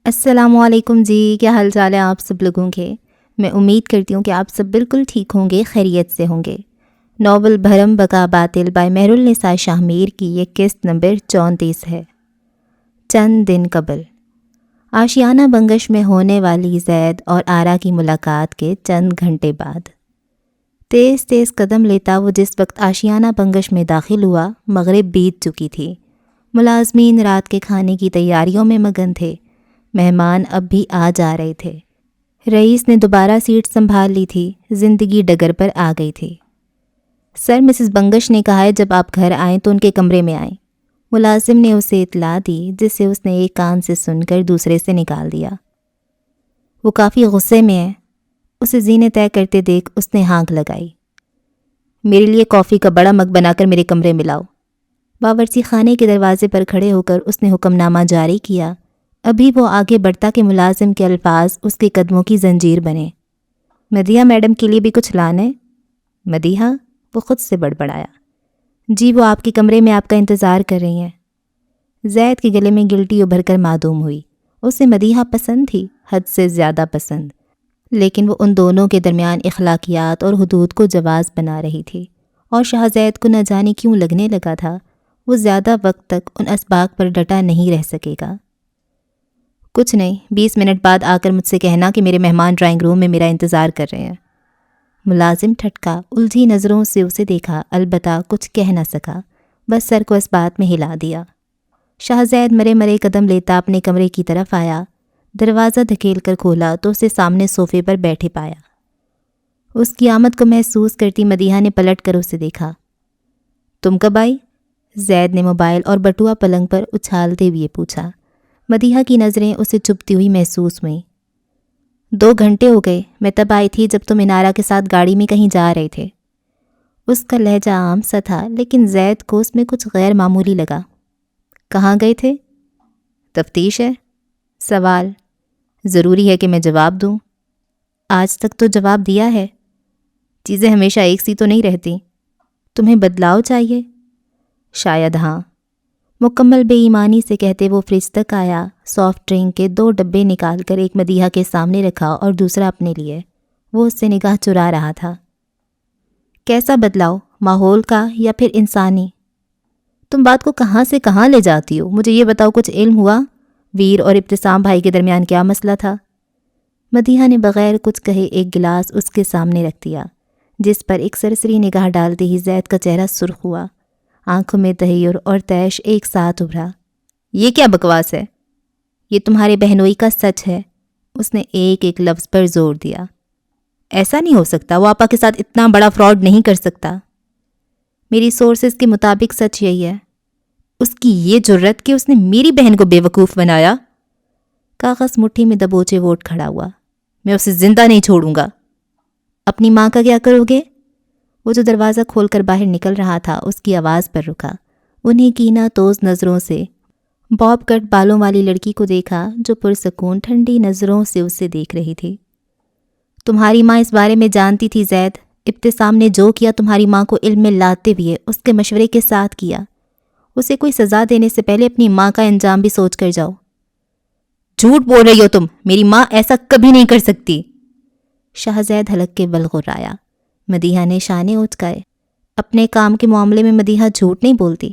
السلام علیکم جی، کیا حال چال ہے آپ سب لوگوں کے؟ میں امید کرتی ہوں کہ آپ سب بالکل ٹھیک ہوں گے، خیریت سے ہوں گے۔ ناول بھرم بقا باطل بائی مہر النساء شاہ میر کی یہ قسط نمبر 34 ہے۔ چند دن قبل آشیانہ بنگش میں ہونے والی زید اور آرا کی ملاقات کے چند گھنٹے بعد تیز تیز قدم لیتا وہ جس وقت آشیانہ بنگش میں داخل ہوا، مغرب بیت چکی تھی۔ ملازمین رات کے کھانے کی تیاریوں میں مگن تھے۔ مہمان اب بھی آ جا رہے تھے۔ رئیس نے دوبارہ سیٹ سنبھال لی تھی، زندگی ڈگر پر آ گئی تھی۔ سر، مسز بنگش نے کہا ہے جب آپ گھر آئیں تو ان کے کمرے میں آئیں۔ ملازم نے اسے اطلاع دی، جسے اس نے ایک کان سے سن کر دوسرے سے نکال دیا۔ وہ کافی غصے میں ہے، اسے زینے طے کرتے دیکھ اس نے ہانک لگائی۔ میرے لیے کافی کا بڑا مگ بنا کر میرے کمرے میں لاؤ۔ باورچی خانے کے دروازے پر کھڑے ہو کر اس نے حکم نامہ جاری کیا۔ ابھی وہ آگے بڑھتا کہ ملازم کے الفاظ اس کے قدموں کی زنجیر بنے۔ مدیحہ میڈم کے لیے بھی کچھ لانے؟ مدیحہ؟ وہ خود سے بڑبڑایا۔ جی، وہ آپ کے کمرے میں آپ کا انتظار کر رہی ہیں۔ زید کے گلے میں گلٹی ابھر کر معدوم ہوئی۔ اسے مدیحہ پسند تھی، حد سے زیادہ پسند، لیکن وہ ان دونوں کے درمیان اخلاقیات اور حدود کو جواز بنا رہی تھی، اور شاہ زید کو نہ جانے کیوں لگنے لگا تھا وہ زیادہ وقت تک ان اسباق پر ڈٹا نہیں رہ سکے گا۔ کچھ نہیں، 20 منٹ بعد آ کر مجھ سے کہنا کہ میرے مہمان ڈرائنگ روم میں میرا انتظار کر رہے ہیں۔ ملازم ٹھٹکا، الجھی نظروں سے اسے دیکھا، البتہ کچھ کہہ نہ سکا، بس سر کو اس بات میں ہلا دیا۔ شاہ زید مرے مرے قدم لیتا اپنے کمرے کی طرف آیا۔ دروازہ دھکیل کر کھولا تو اسے سامنے صوفے پر بیٹھے پایا۔ اس کی آمد کو محسوس کرتی مدیحہ نے پلٹ کر اسے دیکھا۔ تم کب آئی؟ زید نے موبائل اور بٹوا پلنگ پر اچھالتے ہوئے پوچھا۔ مدیحہ کی نظریں اسے چبھتی ہوئی محسوس ہوئیں۔ 2 گھنٹے ہو گئے، میں تب آئی تھی جب تم انارا کے ساتھ گاڑی میں کہیں جا رہے تھے۔ اس کا لہجہ عام سا تھا، لیکن زید کو اس میں کچھ غیر معمولی لگا۔ کہاں گئے تھے؟ تفتیش ہے؟ سوال ضروری ہے کہ میں جواب دوں؟ آج تک تو جواب دیا ہے۔ چیزیں ہمیشہ ایک سی تو نہیں رہتی۔ تمہیں بدلاؤ چاہیے؟ شاید ہاں۔ مکمل بے ایمانی سے کہتے وہ فریج تک آیا، سافٹ ڈرنک کے 2 ڈبے نکال کر ایک مدیحہ کے سامنے رکھا اور دوسرا اپنے لیے۔ وہ اس سے نگاہ چرا رہا تھا۔ کیسا بدلاؤ، ماحول کا یا پھر انسانی؟ تم بات کو کہاں سے کہاں لے جاتی ہو؟ مجھے یہ بتاؤ، کچھ علم ہوا ویر اور ابتسام بھائی کے درمیان کیا مسئلہ تھا؟ مدیحہ نے بغیر کچھ کہے ایک گلاس اس کے سامنے رکھ دیا، جس پر ایک سرسری نگاہ ڈالتے ہی زید کا چہرہ سرخ ہوا، آنکھوں میں تحیر اور تیش ایک ساتھ ابھرا۔ یہ کیا بکواس ہے؟ یہ تمہارے بہنوئی کا سچ ہے۔ اس نے ایک ایک لفظ پر زور دیا۔ ایسا نہیں ہو سکتا، وہ آپا کے ساتھ اتنا بڑا فراڈ نہیں کر سکتا۔ میری سورسز کے مطابق سچ یہی ہے۔ اس کی یہ جرت کہ اس نے میری بہن کو بے وقوف بنایا۔ کاغذ مٹھی میں دبوچے ووٹ کھڑا ہوا۔ میں اسے زندہ نہیں چھوڑوں گا۔ اپنی ماں کا کیا کرو گے؟ وہ جو دروازہ کھول کر باہر نکل رہا تھا اس کی آواز پر رکا۔ انہیں کینہ توز نظروں سے باب کٹ بالوں والی لڑکی کو دیکھا جو پرسکون ٹھنڈی نظروں سے اسے دیکھ رہی تھی۔ تمہاری ماں اس بارے میں جانتی تھی زید۔ ابتسام نے جو کیا تمہاری ماں کو علم میں لاتے ہوئے اس کے مشورے کے ساتھ کیا۔ اسے کوئی سزا دینے سے پہلے اپنی ماں کا انجام بھی سوچ کر جاؤ۔ جھوٹ بول رہی ہو تم، میری ماں ایسا کبھی نہیں کر سکتی۔ شاہ زید حلق کے بل غرایا۔ مدیحہ نے شانے اچکائے۔ اپنے کام کے معاملے میں مدیحہ جھوٹ نہیں بولتی۔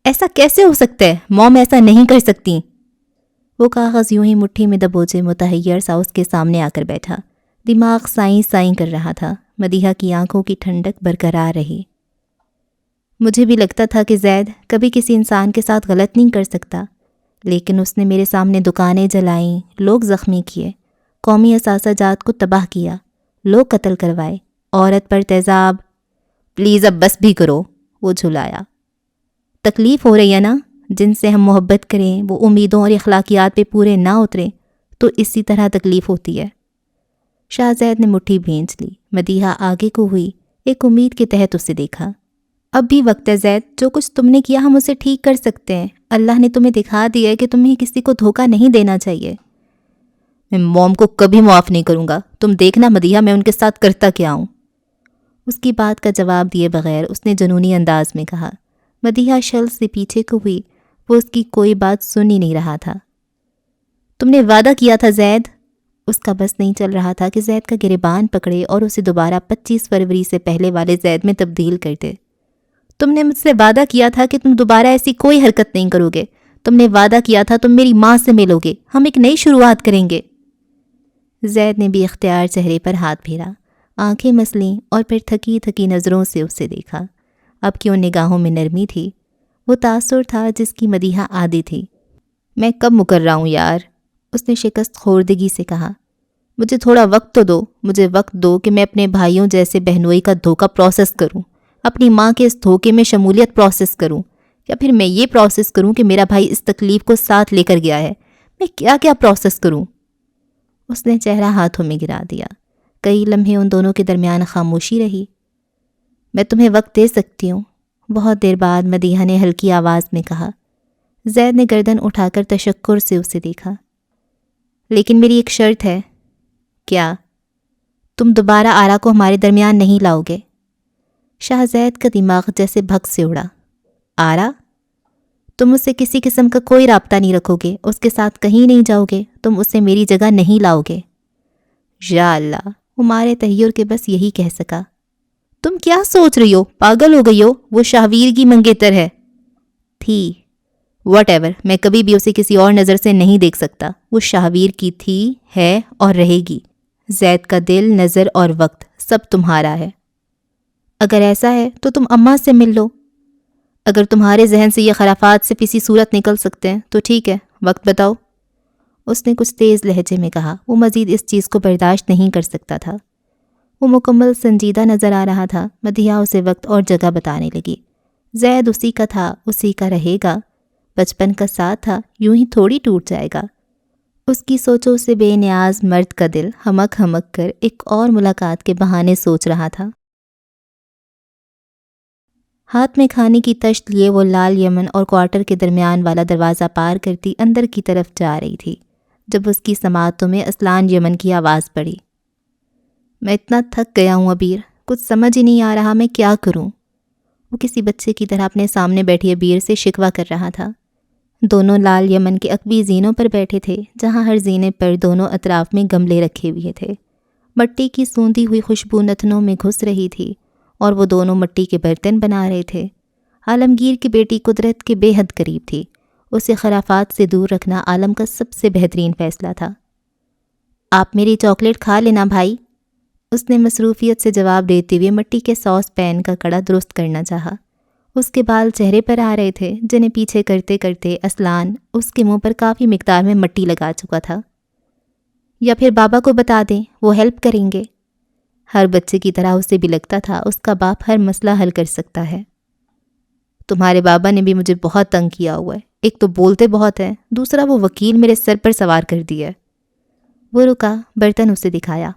ایسا کیسے ہو سکتا ہے؟ موم ایسا نہیں کر سکتی۔ وہ کاغذ یوں ہی مٹھی میں دبوچے متحیر سا اس کے سامنے آ کر بیٹھا، دماغ سائیں سائیں کر رہا تھا۔ مدیحہ کی آنکھوں کی ٹھنڈک برقرار رہی۔ مجھے بھی لگتا تھا کہ زید کبھی کسی انسان کے ساتھ غلط نہیں کر سکتا، لیکن اس نے میرے سامنے دکانیں جلائیں، لوگ زخمی کیے، قومی اثاثہ جات کو تباہ کیا، لوگ قتل کروائے، عورت پر تیزاب۔ پلیز اب بس بھی کرو، وہ جھلایا۔ تکلیف ہو رہی ہے نا؟ جن سے ہم محبت کریں وہ امیدوں اور اخلاقیات پہ پورے نہ اتریں تو اسی طرح تکلیف ہوتی ہے۔ شاہ زید نے مٹھی بھینچ لی۔ مدیحہ آگے کو ہوئی، ایک امید کے تحت اسے دیکھا۔ اب بھی وقت ہے زید، جو کچھ تم نے کیا ہم اسے ٹھیک کر سکتے ہیں۔ اللہ نے تمہیں دکھا دیا ہے کہ تمہیں کسی کو دھوکہ نہیں دینا چاہیے۔ میں موم کو کبھی معاف نہیں کروں گا۔ تم دیکھنا مدیحہ میں ان کے ساتھ کرتا کیا ہوں۔ اس کی بات کا جواب دیے بغیر اس نے جنونی انداز میں کہا۔ مدیحہ شل سے پیچھے کو ہوئی، وہ اس کی کوئی بات سن ہی نہیں رہا تھا۔ تم نے وعدہ کیا تھا زید۔ اس کا بس نہیں چل رہا تھا کہ زید کا گریبان پکڑے اور اسے دوبارہ 25 فروری سے پہلے والے زید میں تبدیل کر دے۔ تم نے مجھ سے وعدہ کیا تھا کہ تم دوبارہ ایسی کوئی حرکت نہیں کرو گے۔ تم نے وعدہ کیا تھا تم میری ماں سے ملو گے، ہم ایک نئی شروعات کریں گے۔ زید نے بھی اختیار چہرے پر ہاتھ پھیرا، آنکھیں مسلیں اور پھر تھکی تھکی نظروں سے اسے دیکھا۔ اب کی ان نگاہوں میں نرمی تھی، وہ تاثر تھا جس کی مدیحہ عادی تھی۔ میں کب مکر رہا ہوں یار، اس نے شکست خوردگی سے کہا۔ مجھے تھوڑا وقت تو دو، مجھے وقت دو کہ میں اپنے بھائیوں جیسے بہنوئی کا دھوکہ پروسیس کروں، اپنی ماں کے اس دھوکے میں شمولیت پروسیس کروں، یا پھر میں یہ پروسیس کروں کہ میرا بھائی اس تکلیف کو ساتھ لے کر گیا ہے۔ میں کیا کیا پروسیس کروں؟ اس نے چہرہ ہاتھوں میں گرا دیا۔ کئی لمحے ان دونوں کے درمیان خاموشی رہی۔ میں تمہیں وقت دے سکتی ہوں، بہت دیر بعد مدیحہ نے ہلکی آواز میں کہا۔ زید نے گردن اٹھا کر تشکر سے اسے دیکھا۔ لیکن میری ایک شرط ہے۔ کیا؟ تم دوبارہ آرا کو ہمارے درمیان نہیں لاؤ گے۔ شاہ زید کا دماغ جیسے بھگ سے اڑا۔ آرا؟ تم اس سے کسی قسم کا کوئی رابطہ نہیں رکھو گے، اس کے ساتھ کہیں نہیں جاؤ گے، تم اسے میری جگہ نہیں لاؤ گے۔ یا اللہ، ہمارے تحیر کے بس یہی کہہ سکا۔ تم کیا سوچ رہی ہو؟ پاگل ہو گئی ہو؟ وہ شاہویر کی منگیتر ہے۔ تھی، واٹ ایور، میں کبھی بھی اسے کسی اور نظر سے نہیں دیکھ سکتا۔ وہ شاہویر کی تھی، ہے اور رہے گی۔ زید کا دل، نظر اور وقت سب تمہارا ہے۔ اگر ایسا ہے تو تم اماں سے مل لو۔ اگر تمہارے ذہن سے یہ خرافات سے کسی صورت نکل سکتے ہیں تو ٹھیک ہے، وقت بتاؤ۔ اس نے کچھ تیز لہجے میں کہا۔ وہ مزید اس چیز کو برداشت نہیں کر سکتا تھا۔ وہ مکمل سنجیدہ نظر آ رہا تھا۔ مدیحہ اسے وقت اور جگہ بتانے لگی۔ زید اسی کا تھا، اسی کا رہے گا۔ بچپن کا ساتھ تھا، یوں ہی تھوڑی ٹوٹ جائے گا۔ اس کی سوچوں سے بے نیاز مرد کا دل ہمک ہمک کر ایک اور ملاقات کے بہانے سوچ رہا تھا۔ ہاتھ میں کھانے کی تشت لیے وہ لال یمن اور کوارٹر کے درمیان والا دروازہ پار کرتی اندر کی طرف جا رہی تھی جب اس کی سماعتوں میں اسلان یمن کی آواز پڑی۔ میں اتنا تھک گیا ہوں عبیر، کچھ سمجھ ہی نہیں آ رہا میں کیا کروں۔ وہ کسی بچے کی طرح اپنے سامنے بیٹھی عبیر سے شکوہ کر رہا تھا۔ دونوں لال یمن کے عقبی زینوں پر بیٹھے تھے، جہاں ہر زینے پر دونوں اطراف میں گملے رکھے ہوئے تھے۔ مٹی کی سوندھی ہوئی خوشبو نتنوں میں گھس رہی تھی اور وہ دونوں مٹی کے برتن بنا رہے تھے۔ عالمگیر کی بیٹی قدرت کے بے حد قریب تھی۔ اسے خرافات سے دور رکھنا عالم کا سب سے بہترین فیصلہ تھا۔ آپ میری چاکلیٹ کھا لینا بھائی، اس نے مصروفیت سے جواب دیتے ہوئے مٹی کے ساس پین کا کڑا درست کرنا چاہا۔ اس کے بال چہرے پر آ رہے تھے، جنہیں پیچھے کرتے کرتے اسلان اس کے منہ پر کافی مقدار میں مٹی لگا چکا تھا۔ یا پھر بابا کو بتا دیں، وہ ہیلپ کریں گے۔ ہر بچے کی طرح اسے بھی لگتا تھا اس کا باپ ہر مسئلہ حل کر سکتا ہے۔ تمہارے بابا نے بھی مجھے بہت تنگ کیا ہوا ہے، ایک تو بولتے بہت ہیں، دوسرا وہ وکیل میرے سر پر سوار کر دیا ہے۔ وہ رکا، برتن اسے دکھایا۔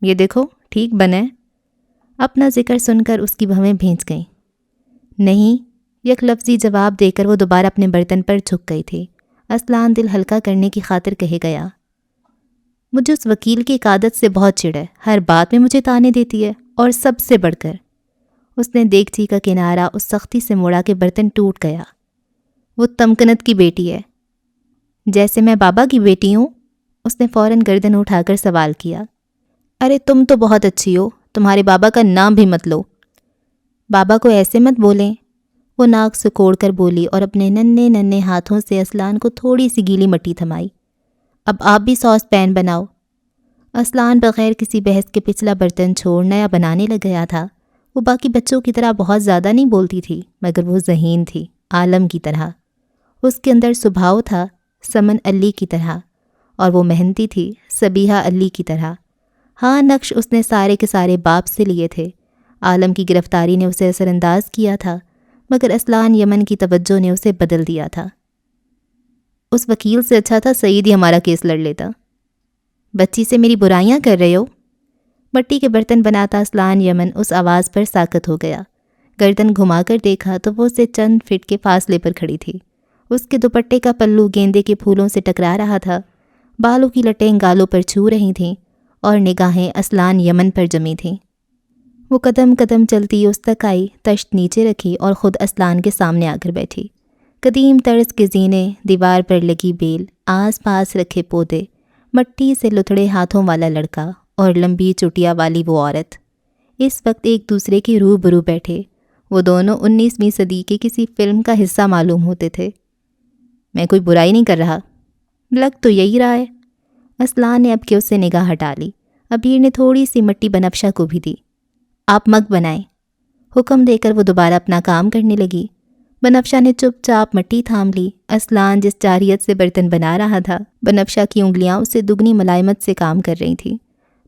یہ دیکھو ٹھیک بنے۔ اپنا ذکر سن کر اس کی بھویں بھیج گئیں۔ نہیں، یک لفظی جواب دے کر وہ دوبارہ اپنے برتن پر جھک گئی تھی۔ اسلان دل ہلکا کرنے کی خاطر کہے گیا، مجھے اس وکیل کی ایک عادت سے بہت چڑ ہے، ہر بات میں مجھے تانے دیتی ہے، اور سب سے بڑھ کر اس نے دیگچی کا کنارہ اس سختی سے موڑا کہ برتن ٹوٹ گیا۔ وہ تمکنت کی بیٹی ہے۔ جیسے میں بابا کی بیٹی ہوں؟ اس نے فوراً گردن اٹھا کر سوال کیا۔ ارے تم تو بہت اچھی ہو، تمہارے بابا کا نام بھی مت لو۔ بابا کو ایسے مت بولیں، وہ ناک سکوڑ کر بولی اور اپنے ننھے ننھے ہاتھوں سے اسلان کو تھوڑی سی گیلی مٹی تھمائی۔ اب آپ بھی ساس پین بناؤ۔ اسلان بغیر کسی بحث کے پچھلا برتن چھوڑ نیا بنانے لگ گیا تھا۔ وہ باقی بچوں کی طرح بہت زیادہ نہیں بولتی تھی، مگر وہ ذہین تھی، عالم کی طرح۔ اس کے اندر سبھاؤ تھا، سمن علی کی طرح، اور وہ محنتی تھی، سبیحہ علی کی طرح۔ ہاں، نقش اس نے سارے کے سارے باپ سے لیے تھے۔ عالم کی گرفتاری نے اسے اثر انداز کیا تھا، مگر اسلان یمن کی توجہ نے اسے بدل دیا تھا۔ اس وکیل سے اچھا تھا سعید ہی ہمارا کیس لڑ لیتا۔ بچی سے میری برائیاں کر رہے ہو؟ مٹی کے برتن بناتا اسلان یمن اس آواز پر ساکت ہو گیا۔ گردن گھما کر دیکھا تو وہ اسے چند فٹ کے فاصلے پر کھڑی تھی۔ اس کے دوپٹے کا پلو گیندے کے پھولوں سے ٹکرا رہا تھا، بالوں کی لٹیں گالوں پر چھو رہی تھیں اور نگاہیں اسلان یمن پر جمی تھیں۔ وہ قدم قدم چلتی اس تک آئی، تشت نیچے رکھی اور خود اسلان کے سامنے آ کر بیٹھی۔ قدیم طرز کے زینے، دیوار پر لگی بیل، آس پاس رکھے پودے، مٹی سے لتھڑے ہاتھوں والا لڑکا اور لمبی چٹیا والی وہ عورت اس وقت ایک دوسرے کے روبرو بیٹھے۔ وہ دونوں 19ویں صدی کے کسی فلم کا حصہ معلوم ہوتے تھے۔ میں کوئی برائی نہیں کر رہا، لگ تو یہی رہا ہے۔ اسلان نے اب کہ اس سے نگاہ ہٹا لی۔ عبیر نے تھوڑی سی مٹی بنفشہ کو بھی دی۔ آپ مگ بنائیں، حکم دے کر وہ دوبارہ اپنا کام کرنے لگی۔ بنفشہ نے چپ چاپ مٹی تھام لی۔ اسلان جس جاریت سے برتن بنا رہا تھا، بنفشہ کی انگلیاں اس سے دگنی ملائمت سے کام کر رہی تھیں۔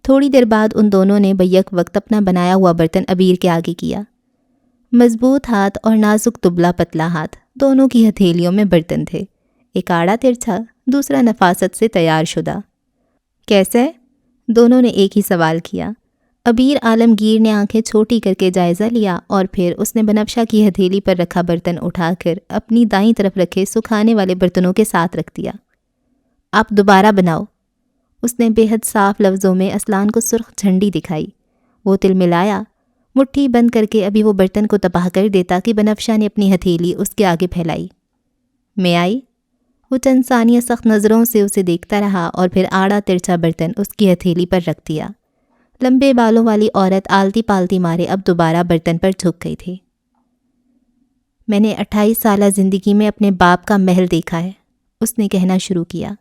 تھوڑی دیر بعد ان دونوں نے بیک وقت اپنا بنایا ہوا برتن عبیر کے آگے کیا۔ مضبوط ہاتھ اور نازک دبلا پتلا ہاتھ، دونوں کی ہتھیلیوں میں برتن تھے، ایک آڑا ترچھا، دوسرا نفاست سے تیار شدہ۔ کیسا ہے؟ دونوں نے ایک ہی سوال کیا۔ عبیر عالمگیر نے آنکھیں چھوٹی کر کے جائزہ لیا اور پھر اس نے بنفشہ کی ہتھیلی پر رکھا برتن اٹھا کر اپنی دائیں طرف رکھے سکھانے والے برتنوں کے ساتھ رکھ دیا۔ آپ دوبارہ بناؤ، اس نے بے حد صاف لفظوں میں اسلان کو سرخ جھنڈی دکھائی۔ وہ تل ملایا، مٹھی بند کر کے ابھی وہ برتن کو تباہ کر دیتا کہ بنفشہ نے اپنی ہتھیلی اس کے آگے پھیلائی۔ میں آئی؟ وہ چند ثانیہ سخت نظروں سے اسے دیکھتا رہا اور پھر آڑا ترچھا برتن اس کی ہتھیلی پر رکھ دیا۔ لمبے بالوں والی عورت آلتی پالتی مارے اب دوبارہ برتن پر جھک گئی تھی۔ میں نے 28 سالہ زندگی میں اپنے باپ کا محل دیکھا ہے، اس نے کہنا شروع کیا۔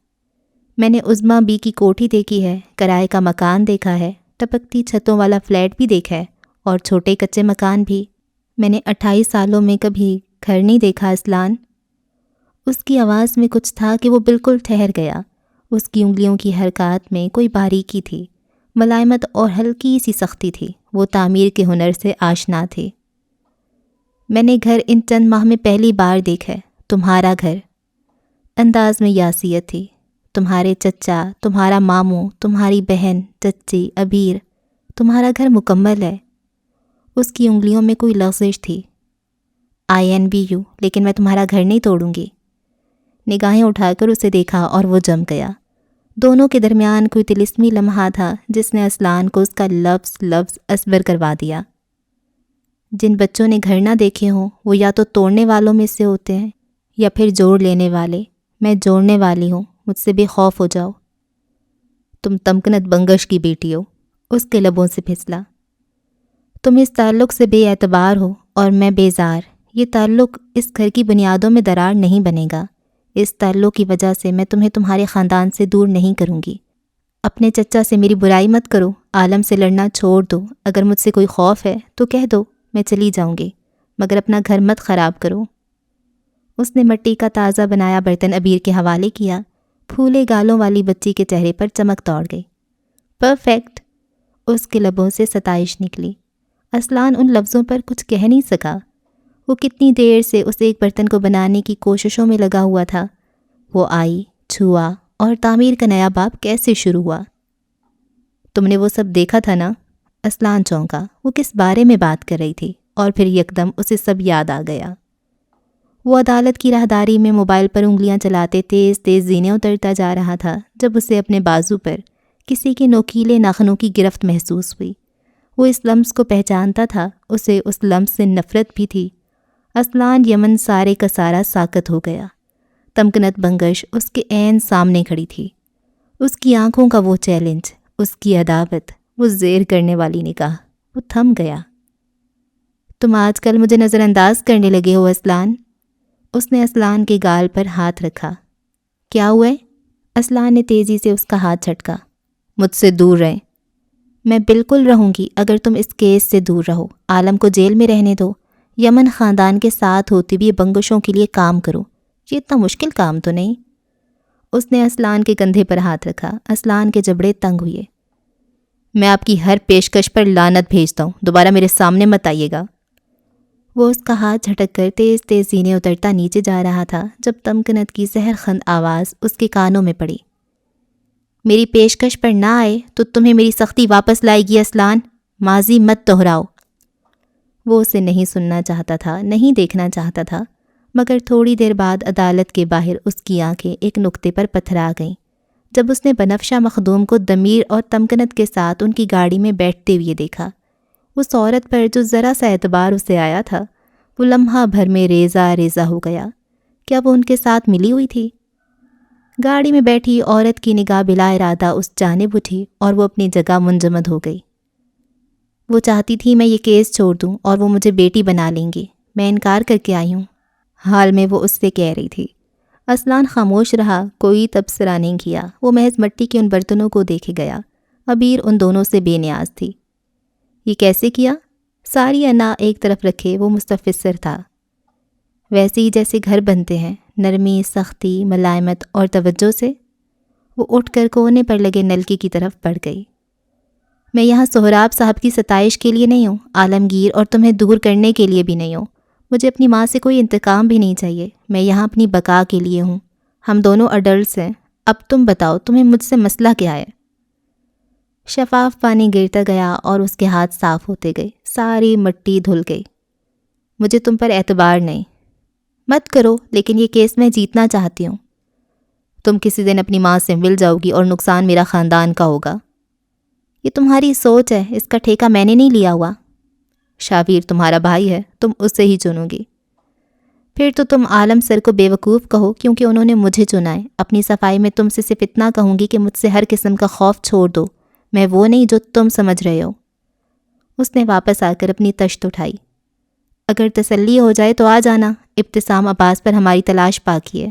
میں نے عظمیٰ بی کی کوٹھی دیکھی ہے، کرائے کا مکان دیکھا ہے، ٹپکتی چھتوں والا فلیٹ بھی دیکھا ہے اور چھوٹے کچے مکان بھی۔ میں نے 28 سالوں میں کبھی گھر نہیں دیکھا اسلان۔ اس کی آواز میں کچھ تھا کہ وہ بالکل ٹھہر گیا۔ اس کی انگلیوں کی حرکات میں کوئی باریکی تھی، ملائمت اور ہلکی سی سختی تھی۔ وہ تعمیر کے ہنر سے آشنا تھے۔ میں نے گھر ان چند ماہ میں پہلی بار دیکھا ہے، تمہارا گھر۔ انداز میں یاسیت تھی۔ تمہارے چچا، تمہارا ماموں، تمہاری بہن، چچی، عبیر، تمہارا گھر مکمل ہے۔ اس کی انگلیوں میں کوئی لغزش تھی۔ INBU، لیکن میں تمہارا گھر نہیں توڑوں گی۔ نگاہیں اٹھا کر اسے دیکھا اور وہ جم گیا۔ دونوں کے درمیان کوئی طلسمی لمحہ تھا جس نے اسلان کو اس کا لفظ لفظ اصبر کروا دیا۔ جن بچوں نے گھر نہ دیکھے ہوں وہ یا تو توڑنے والوں میں سے ہوتے ہیں یا پھر جوڑ لینے والے۔ میں جوڑنے والی ہوں، مجھ سے بے خوف ہو جاؤ۔ تم تمکنت بنگش کی بیٹی ہو، اس کے لبوں سے پھسلا۔ تم اس تعلق سے بے اعتبار ہو اور میں بیزار۔ یہ تعلق اس گھر کی بنیادوں میں درار نہیں بنے گا۔ اس تعلق کی وجہ سے میں تمہیں تمہارے خاندان سے دور نہیں کروں گی۔ اپنے چچا سے میری برائی مت کرو، عالم سے لڑنا چھوڑ دو۔ اگر مجھ سے کوئی خوف ہے تو کہہ دو، میں چلی جاؤں گی، مگر اپنا گھر مت خراب کرو۔ اس نے مٹی کا تازہ بنایا برتن عبیر کے حوالے کیا۔ پھولے گالوں والی بچی کے چہرے پر چمک دوڑ گئی۔ پرفیکٹ، اس کے لبوں سے ستائش نکلی۔ اسلان ان لفظوں پر کچھ کہہ نہیں سکا۔ وہ کتنی دیر سے اس ایک برتن کو بنانے کی کوششوں میں لگا ہوا تھا۔ وہ آئی، چھوا، اور تعمیر کا نیا باب کیسے شروع ہوا۔ تم نے وہ سب دیکھا تھا نا؟ اسلان چونکا۔ وہ کس بارے میں بات کر رہی تھی؟ اور پھر یکدم اسے سب یاد آ گیا۔ وہ عدالت کی راہداری میں موبائل پر انگلیاں چلاتے تیز تیز زینے اترتا جا رہا تھا جب اسے اپنے بازو پر کسی کے نوکیلے ناخنوں کی گرفت محسوس ہوئی۔ وہ اس لمس کو پہچانتا تھا، اسے اس لمس سے نفرت بھی تھی۔ اسلان یمن سارے کا سارا ساکت ہو گیا۔ تمکنت بنگش اس کے عین سامنے کھڑی تھی۔ اس کی آنکھوں کا وہ چیلنج، اس کی عداوت، وہ زیر کرنے والی نگاہ، وہ تھم گیا۔ تم آج کل مجھے نظر انداز کرنے لگے ہو اسلان۔ اس نے اسلان کے گال پر ہاتھ رکھا۔ کیا ہوا ہے؟ اسلان نے تیزی سے اس کا ہاتھ جھٹکا۔ مجھ سے دور رہیں۔ میں بالکل رہوں گی اگر تم اس کیس سے دور رہو۔ عالم کو جیل میں رہنے دو۔ یمن خاندان کے ساتھ ہوتی بھی بنگشوں کے لیے کام کرو۔ یہ اتنا مشکل کام تو نہیں۔ اس نے اسلان کے کندھے پر ہاتھ رکھا۔ اسلان کے جبڑے تنگ ہوئے۔ میں آپ کی ہر پیشکش پر لعنت بھیجتا ہوں، دوبارہ میرے سامنے مت آئیے گا۔ وہ اس کا ہاتھ جھٹک کر تیز تیز زینے اترتا نیچے جا رہا تھا جب تمکنت کی زہر خند آواز اس کے کانوں میں پڑی۔ میری پیشکش پر نہ آئے تو تمہیں میری سختی واپس لائے گی اسلان، ماضی مت دہراؤ۔ وہ اسے نہیں سننا چاہتا تھا، نہیں دیکھنا چاہتا تھا، مگر تھوڑی دیر بعد عدالت کے باہر اس کی آنکھیں ایک نقطے پر پتھرا گئیں جب اس نے بنفشہ مخدوم کو ضمیر اور تمکنت کے ساتھ ان کی گاڑی میں بیٹھتے ہوئے دیکھا۔ اس عورت پر جو ذرا سا اعتبار اسے آیا تھا وہ لمحہ بھر میں ریزہ ریزہ ہو گیا۔ کیا وہ ان کے ساتھ ملی ہوئی تھی؟ گاڑی میں بیٹھی عورت کی نگاہ بلا ارادہ اس جانب اٹھی اور وہ اپنی جگہ منجمد ہو گئی۔ وہ چاہتی تھی میں یہ کیس چھوڑ دوں اور وہ مجھے بیٹی بنا لیں گی، میں انکار کر کے آئی ہوں، حال میں وہ اس سے کہہ رہی تھی۔ اسلان خاموش رہا، کوئی تبصرہ نہیں کیا، وہ محض مٹی کے ان برتنوں کو دیکھے گیا۔ عبیر ان دونوں سے بے نیاز تھی۔ یہ کیسے کیا؟ ساری انا ایک طرف رکھے وہ مستفسر تھا۔ ویسے ہی جیسے گھر بنتے ہیں، نرمی، سختی، ملائمت اور توجہ سے۔ وہ اٹھ کر کونے پر لگے نلکی کی طرف بڑھ گئی۔ میں یہاں سہراب صاحب کی ستائش کے لیے نہیں ہوں، عالمگیر اور تمہیں دور کرنے کے لیے بھی نہیں ہوں۔ مجھے اپنی ماں سے کوئی انتقام بھی نہیں چاہیے، میں یہاں اپنی بقا کے لیے ہوں۔ ہم دونوں اڈلٹس ہیں، اب تم بتاؤ تمہیں مجھ سے مسئلہ کیا ہے؟ شفاف پانی گرتا گیا اور اس کے ہاتھ صاف ہوتے گئے، ساری مٹی دھل گئی۔ مجھے تم پر اعتبار نہیں۔ مت کرو، لیکن یہ کیس میں جیتنا چاہتی ہوں۔ تم کسی دن اپنی ماں سے مل جاؤ گی اور نقصان میرا خاندان کا ہوگا۔ یہ تمہاری سوچ ہے، اس کا ٹھیکہ میں نے نہیں لیا ہوا۔ شاویر تمہارا بھائی ہے، تم اسے ہی چنو گی۔ پھر تو تم عالم سر کو بیوقوف کہو، کیونکہ انہوں نے مجھے چنا ہے۔ اپنی صفائی میں تم سے صرف اتنا کہوں گی کہ مجھ سے ہر قسم کا خوف چھوڑ دو، میں وہ نہیں جو تم سمجھ رہے ہو۔ اس نے واپس آ کر اپنی تشت اٹھائی۔ اگر تسلی ہو جائے تو آ جانا، ابتسام عباس پر ہماری تلاش باقی ہے۔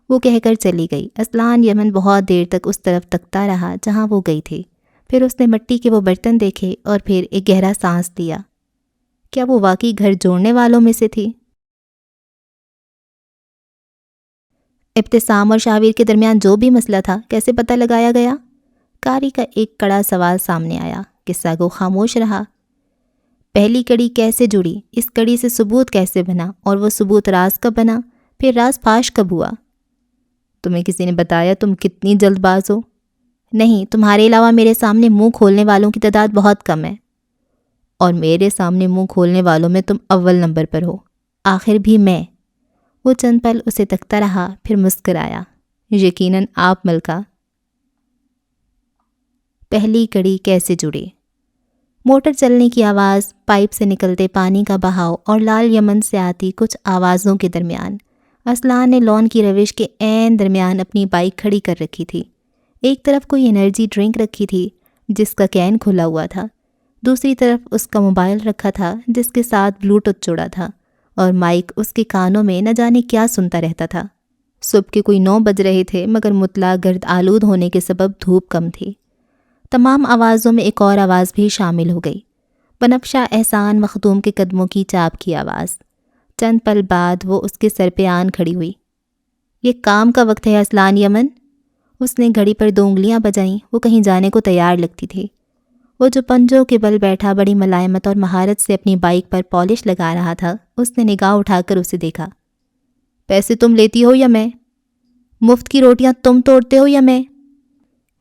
وہ کہہ کر چلی گئی۔ اسلان یمن بہت دیر تک اس طرف تکتا رہا جہاں وہ گئی تھی۔ پھر اس نے مٹی کے وہ برتن دیکھے اور پھر ایک گہرا سانس لیا۔ کیا وہ واقعی گھر جوڑنے والوں میں سے تھی؟ ابتسام اور شاویر کے درمیان جو بھی مسئلہ تھا کیسے پتہ لگایا گیا؟ کاری کا ایک کڑا سوال سامنے آیا۔ قصہ گو خاموش رہا۔ پہلی کڑی کیسے جڑی؟ اس کڑی سے ثبوت کیسے بنا؟ اور وہ ثبوت راز کب بنا؟ پھر راز فاش کب ہوا؟ تمہیں کسی نے بتایا تم کتنی جلد باز ہو؟ نہیں، تمہارے علاوہ میرے سامنے منہ کھولنے والوں کی تعداد بہت کم ہے، اور میرے سامنے منہ کھولنے والوں میں تم اول نمبر پر ہو، آخر بھی میں۔ وہ چند پل اسے تکتا رہا، پھر مسکرایا۔ یقیناً آپ ملکہ۔ پہلی کڑی کیسے جڑی؟ موٹر چلنے کی آواز، پائپ سے نکلتے پانی کا بہاؤ اور لال یمن سے آتی کچھ آوازوں کے درمیان۔ اسلان نے لون کی روش کے عین درمیان اپنی بائک کھڑی کر رکھی تھی۔ ایک طرف کوئی انرجی ڈرنک رکھی تھی جس کا کین کھلا ہوا تھا، دوسری طرف اس کا موبائل رکھا تھا جس کے ساتھ بلوٹوتھ جڑا تھا، اور مائک اس کے کانوں میں نہ جانے کیا سنتا رہتا تھا۔ صبح کے کوئی 9 بج رہے تھے، مگر مطلع گرد آلود ہونے کے سبب دھوپ کم تھی۔ تمام آوازوں میں ایک اور آواز بھی شامل ہو گئی، بنفشہ احسان مخدوم کے قدموں کی چاپ کی آواز۔ چند پل بعد وہ اس کے سر پہ آن کھڑی ہوئی۔ یہ کام کا وقت ہے اسلان یمن۔ اس نے گھڑی پر 2 انگلیاں بجائیں، وہ کہیں جانے کو تیار لگتی تھی۔ وہ جو پنجوں کے بل بیٹھا بڑی ملائمت اور مہارت سے اپنی بائک پر پالش لگا رہا تھا، اس نے نگاہ اٹھا کر اسے دیکھا۔ پیسے تم لیتی ہو یا میں؟ مفت کی روٹیاں تم توڑتے ہو یا میں؟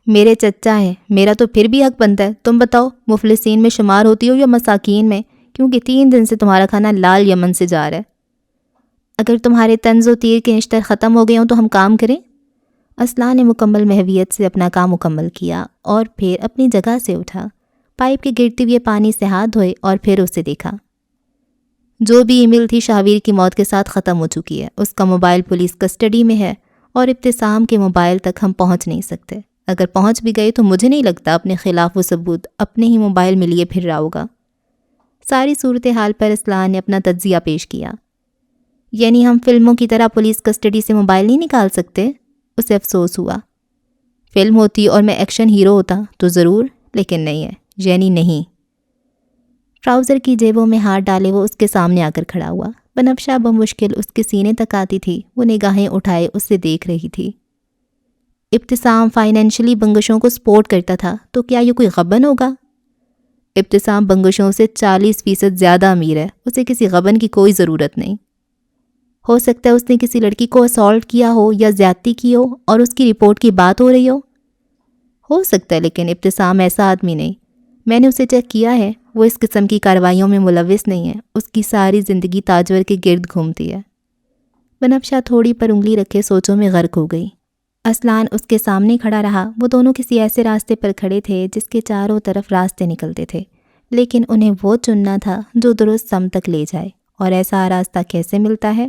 میرے چچا ہیں، میرا تو پھر بھی حق بنتا ہے۔ تم بتاؤ، مفلسین میں شمار ہوتی ہو یا مساکین میں؟ کیونکہ 3 دن سے تمہارا کھانا لال یمن سے جا رہا ہے۔ اگر تمہارے طنز و تیر کے نشتر ختم ہو گئے ہوں تو ہم کام کریں۔ اسلان نے مکمل محویت سے اپنا کام مکمل کیا اور پھر اپنی جگہ سے اٹھا، پائپ کے گرتے ہوئے پانی سے ہاتھ دھوئے اور پھر اسے دیکھا۔ جو بھی ای میل تھی شاویر کی موت کے ساتھ ختم ہو چکی ہے۔ اس کا موبائل پولیس کسٹڈی میں ہے اور ابتسام کے موبائل تک ہم پہنچ نہیں سکتے۔ اگر پہنچ بھی گئے تو مجھے نہیں لگتا اپنے خلاف وہ ثبوت اپنے ہی موبائل میں لیے پھر رہا ہوگا۔ ساری صورتحال پر اسلان نے اپنا تجزیہ پیش کیا۔ یعنی ہم فلموں کی طرح پولیس کسٹڈی سے موبائل نہیں نکال سکتے؟ اسے افسوس ہوا۔ فلم ہوتی اور میں ایکشن ہیرو ہوتا تو ضرور، لیکن نہیں ہے، یعنی نہیں۔ ٹراؤزر کی جیبوں میں ہاتھ ڈالے وہ اس کے سامنے آ کر کھڑا ہوا۔ بنفشہ بمشکل اس کے سینے تک آتی تھی، وہ نگاہیں اٹھائے اسے دیکھ رہی تھی۔ ابتسام فائنینشلی بنگشوں کو سپورٹ کرتا تھا تو کیا یہ کوئی غبن ہوگا؟ ابتسام بنگشوں سے 40% زیادہ امیر ہے، اسے کسی غبن کی کوئی ضرورت نہیں۔ ہو سکتا ہے اس نے کسی لڑکی کو اسالٹ کیا ہو یا زیادتی کی ہو اور اس کی رپورٹ کی بات ہو رہی ہو سکتا ہے، لیکن ابتسام ایسا آدمی نہیں۔ میں نے اسے چیک کیا ہے، وہ اس قسم کی کارروائیوں میں ملوث نہیں ہے۔ اس کی ساری زندگی تاجور کے گرد گھومتی ہے۔ بنفشہ تھوڑی پر انگلی رکھے سوچوں میں غرق ہو گئی۔ اسلان اس کے سامنے کھڑا رہا۔ وہ دونوں کسی ایسے راستے پر کھڑے تھے جس کے چاروں طرف راستے نکلتے تھے، لیکن انہیں وہ چننا تھا جو درست سمت تک لے جائے، اور ایسا راستہ کیسے ملتا ہے؟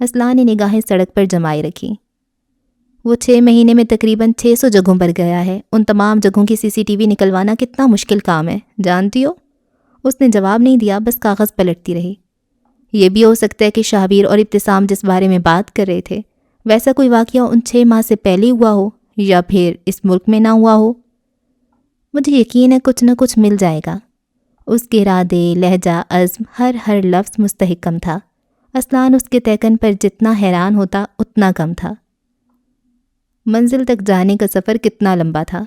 اسلان نے نگاہیں سڑک پر جمائے رکھی۔ وہ 6 مہینے میں تقریباً 600 جگہوں پر گیا ہے۔ ان تمام جگہوں کی CCTV نکلوانا کتنا مشکل کام ہے، جانتی ہو؟ اس نے جواب نہیں دیا، بس کاغذ پلٹتی رہی۔ یہ بھی ہو سکتا ہے کہ شہبیر اور ابتسام جس بارے میں بات کر رہے تھے ویسا کوئی واقعہ ان 6 ماہ سے پہلے ہوا ہو یا پھر اس ملک میں نہ ہوا ہو۔ مجھے یقین ہے کچھ نہ کچھ مل جائے گا۔ اس کے ارادے، لہجہ، عزم، ہر لفظ مستحکم تھا۔ اسلان اس کے تیقن پر جتنا حیران ہوتا اتنا کم تھا۔ منزل تک جانے کا سفر کتنا لمبا تھا۔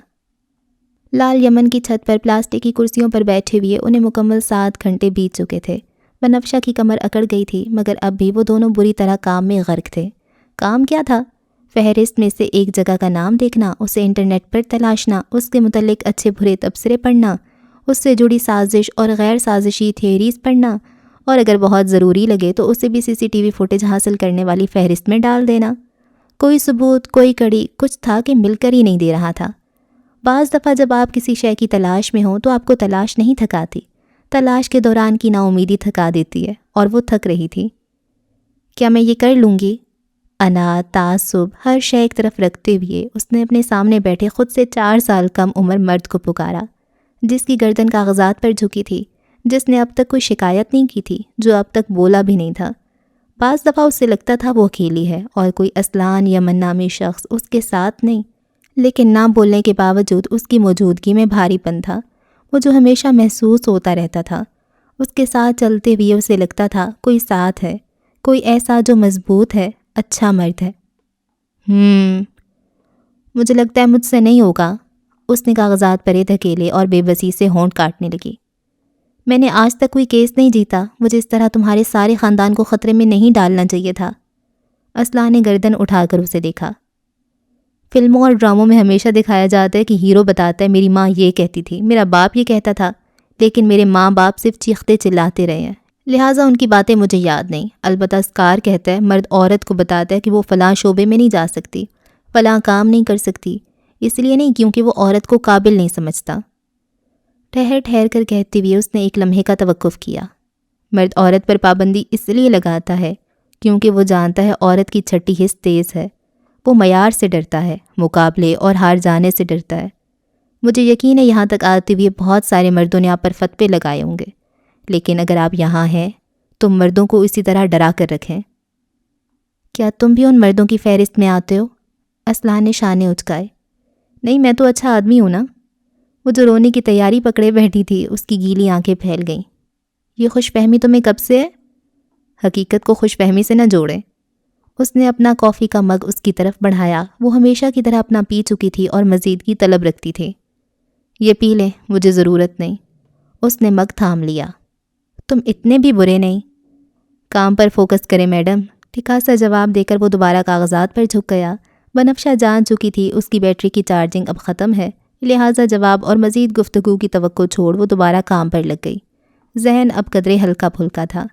لال یمن کی چھت پر پلاسٹک کی کرسیوں پر بیٹھے ہوئے انہیں مکمل 7 گھنٹے بیت چکے تھے۔ بنفشہ کی کمر اکڑ گئی تھی، مگر اب بھی وہ دونوں بری طرح کام میں غرق تھے۔ کام کیا تھا؟ فہرست میں سے ایک جگہ کا نام دیکھنا، اسے انٹرنیٹ پر تلاشنا، اس کے متعلق اچھے برے تبصرے پڑھنا، اس سے جڑی سازش اور غیر سازشی تھیوریز پڑھنا، اور اگر بہت ضروری لگے تو اسے بھی CCTV فوٹیج حاصل کرنے والی فہرست میں ڈال دینا۔ کوئی ثبوت، کوئی کڑی، کچھ تھا کہ مل کر ہی نہیں دے رہا تھا۔ بعض دفعہ جب آپ کسی شے کی تلاش میں ہوں تو آپ کو تلاش نہیں تھکاتی، تلاش کے دوران کی نا امیدی تھکا دیتی ہے، اور وہ تھک رہی تھی۔ کیا میں یہ کر لوں گی؟ انا، تعصب، ہر شے ایک طرف رکھتے ہوئے اس نے اپنے سامنے بیٹھے خود سے 4 سال کم عمر مرد کو پکارا، جس کی گردن کاغذات پر جھکی تھی، جس نے اب تک کوئی شکایت نہیں کی تھی، جو اب تک بولا بھی نہیں تھا۔ بعض دفعہ اس سے لگتا تھا وہ اکیلی ہے اور کوئی اسلان یا نامی شخص اس کے ساتھ نہیں، لیکن نہ بولنے کے باوجود اس کی موجودگی میں بھاری پن تھا، وہ جو ہمیشہ محسوس ہوتا رہتا تھا۔ اس کے ساتھ چلتے ہوئے اسے لگتا تھا کوئی ساتھ ہے، کوئی ایسا جو مضبوط ہے، اچھا مرد ہے۔ مجھے لگتا ہے مجھ سے نہیں ہوگا۔ اس نے کاغذات پرے دھکیلے اور بے بسی سے ہونٹ کاٹنے لگی۔ میں نے آج تک کوئی کیس نہیں جیتا، مجھے اس طرح تمہارے سارے خاندان کو خطرے میں نہیں ڈالنا چاہیے تھا۔ اسلان نے گردن اٹھا کر اسے دیکھا۔ فلموں اور ڈراموں میں ہمیشہ دکھایا جاتا ہے کہ ہیرو بتاتا ہے میری ماں یہ کہتی تھی، میرا باپ یہ کہتا تھا، لیکن میرے ماں باپ صرف چیختے چلاتے رہے ہیں، لہٰذا ان کی باتیں مجھے یاد نہیں۔ البتہ اسکار کہتا ہے مرد عورت کو بتاتا ہے کہ وہ فلاں شعبے میں نہیں جا سکتی، فلاں کام نہیں کر سکتی، اس لیے نہیں کیونکہ وہ عورت کو قابل نہیں سمجھتا۔ ٹھہر کر کہتے ہوئے اس نے ایک لمحے کا توقف کیا۔ مرد عورت پر پابندی اس لیے لگاتا ہے کیونکہ وہ جانتا ہے عورت کی چھٹی حس تیز ہے، وہ معیار سے ڈرتا ہے، مقابلے اور ہار جانے سے ڈرتا ہے۔ مجھے یقین ہے یہاں تک آتے ہوئے بہت سارے مردوں نے آپ پر فتوے لگائے ہوں گے، لیکن اگر آپ یہاں ہیں تو مردوں کو اسی طرح ڈرا کر رکھیں۔ کیا تم بھی ان مردوں کی فہرست میں آتے ہو؟ اسلان نے شانے اچکائے۔ نہیں، میں تو اچھا آدمی ہوں نا۔ وہ جو رونے کی تیاری پکڑے بیٹھی تھی اس کی گیلی آنکھیں پھیل گئیں۔ یہ خوش فہمی تمہیں کب سے ہے؟ حقیقت کو خوش فہمی سے نہ جوڑیں۔ اس نے اپنا کافی کا مگ اس کی طرف بڑھایا۔ وہ ہمیشہ کی طرح اپنا پی چکی تھی اور مزید کی طلب رکھتی تھی۔ یہ پی لیں، مجھے ضرورت نہیں۔ اس نے مگ تھام لیا۔ تم اتنے بھی برے نہیں۔ کام پر فوکس کریں میڈم۔ ٹھیکا سا جواب دے کر وہ دوبارہ کاغذات پر جھک گیا۔ بنفشہ جان چکی تھی اس کی بیٹری کی چارجنگ اب ختم ہے، لہٰذا جواب اور مزید گفتگو کی توقع چھوڑ وہ دوبارہ کام پر لگ گئی۔ ذہن اب قدرے ہلکا پھلکا تھا۔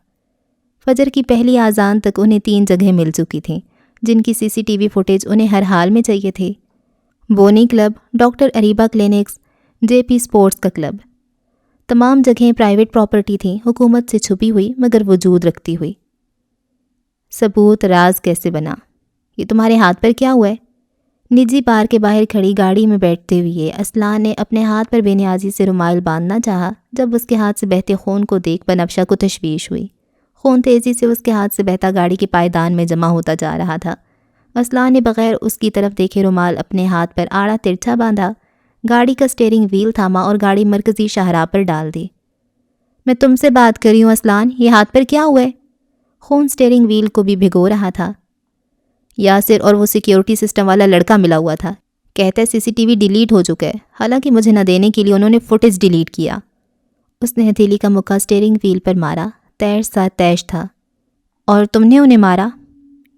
فجر کی پہلی اذان تک انہیں 3 جگہیں مل چکی تھیں جن کی CCTV فوٹیج انہیں ہر حال میں چاہیے تھی۔ بونی club, doctor Areeba clinics, JP sports کا کلب۔ تمام جگہیں پرائیویٹ پراپرٹی تھیں، حکومت سے چھپی ہوئی مگر وجود رکھتی ہوئی۔ ثبوت راز کیسے بنا؟ یہ تمہارے ہاتھ پر کیا ہوا ہے؟ نجی بار کے باہر کھڑی گاڑی میں بیٹھتے ہوئے اسلان نے اپنے ہاتھ پر بے نیازی سے رومال باندھنا چاہا۔ جب اس کے ہاتھ سے بہتے خون کو دیکھ بنفشہ کو تشویش ہوئی۔ خون تیزی سے اس کے ہاتھ سے بہتا گاڑی کے پائیدان میں جمع ہوتا جا رہا تھا۔ اسلان نے بغیر اس کی طرف دیکھے رومال اپنے ہاتھ پر آڑا ترچھا باندھا، گاڑی کا سٹیئرنگ وہیل تھاما اور گاڑی مرکزی شاہراہ پر ڈال دی۔ میں تم سے بات کر رہی ہوں اسلان، یہ ہاتھ پر کیا ہوا ہے؟ خون سٹیئرنگ وہیل کو بھی بھگو رہا تھا۔ یاسر اور وہ سیکیورٹی سسٹم والا لڑکا ملا ہوا تھا، کہتا ہے CCTV ڈیلیٹ ہو چکا ہے، حالانکہ مجھے نہ دینے کے لیے انہوں نے فوٹیج ڈیلیٹ کیا۔ اس نے ہتھیلی کا مکہ سٹیئرنگ وہیل پر مارا۔ تیر سا تیش تھا۔ اور تم نے انہیں مارا؟